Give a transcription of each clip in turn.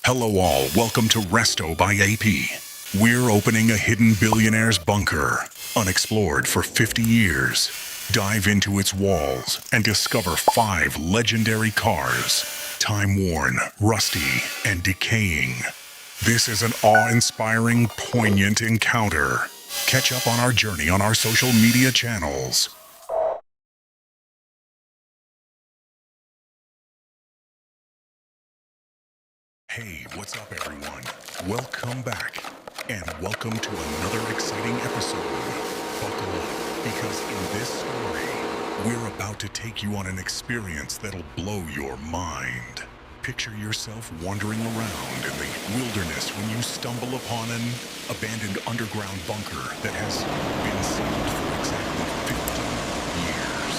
Hello all, welcome to Resto by AP. We're opening a hidden billionaire's bunker, unexplored for 50 years. Dive into its walls and discover 5 legendary cars, time-worn, rusty, and decaying. This is an awe-inspiring, poignant encounter. Catch up on our journey on our social media channels. Hey, what's up everyone? Welcome back, and welcome to another exciting episode. Buckle up, because in this story, we're about to take you on an experience that'll blow your mind. Picture yourself wandering around in the wilderness when you stumble upon an abandoned underground bunker that has been sealed for exactly 50 years.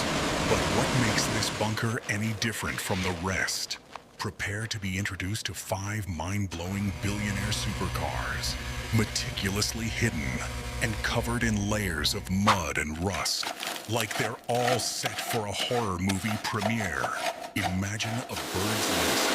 But what makes this bunker any different from the rest? Prepare to be introduced to 5 mind-blowing billionaire supercars, meticulously hidden and covered in layers of mud and rust, like they're all set for a horror movie premiere. Imagine a bird's nest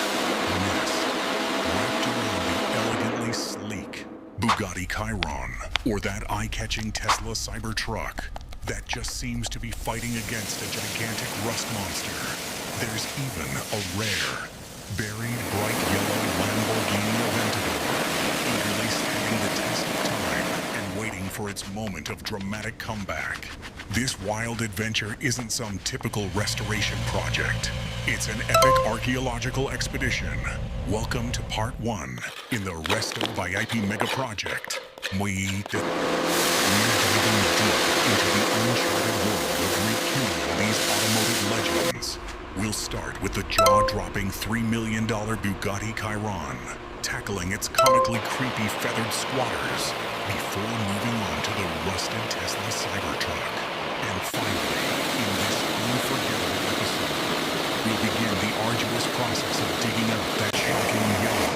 wrapped around the elegantly sleek Bugatti Chiron, or that eye-catching Tesla Cybertruck that just seems to be fighting against a gigantic rust monster. There's even a rare, buried bright yellow Lamborghini Aventador, eagerly standing the test of time and waiting for its moment of dramatic comeback. This wild adventure isn't some typical restoration project. It's an epic archaeological expedition. Welcome to part 1 in the Resto by IP mega project. We're diving deep into the uncharted world of rekindling these automotive legends. We'll start with the jaw-dropping $3 million Bugatti Chiron, tackling its comically creepy feathered squatters, before moving on to the rusted Tesla Cybertruck. And finally, in this unforgettable episode, we'll begin the arduous process of digging out that shocking yellow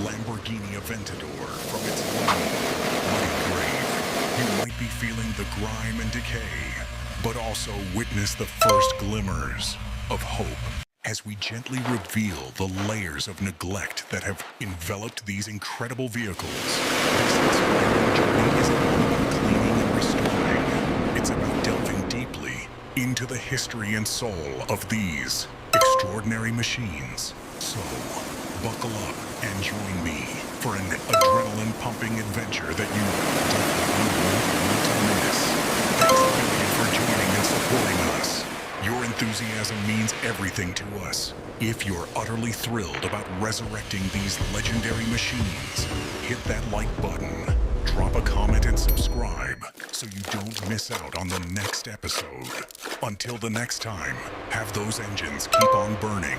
Lamborghini Aventador from its lonely, muddy grave. You might be feeling the grime and decay, but also witness the first glimmers of hope as we gently reveal the layers of neglect that have enveloped these incredible vehicles. This inspiring journey isn't all about cleaning and restoring. It's about delving deeply into the history and soul of these extraordinary machines. So, buckle up and join me for an adrenaline-pumping adventure that you definitely won't want to miss. Thanks a million for joining and supporting us. Your enthusiasm means everything to us. If you're utterly thrilled about resurrecting these legendary machines, hit that like button, drop a comment and subscribe so you don't miss out on the next episode. Until the next time, have those engines keep on burning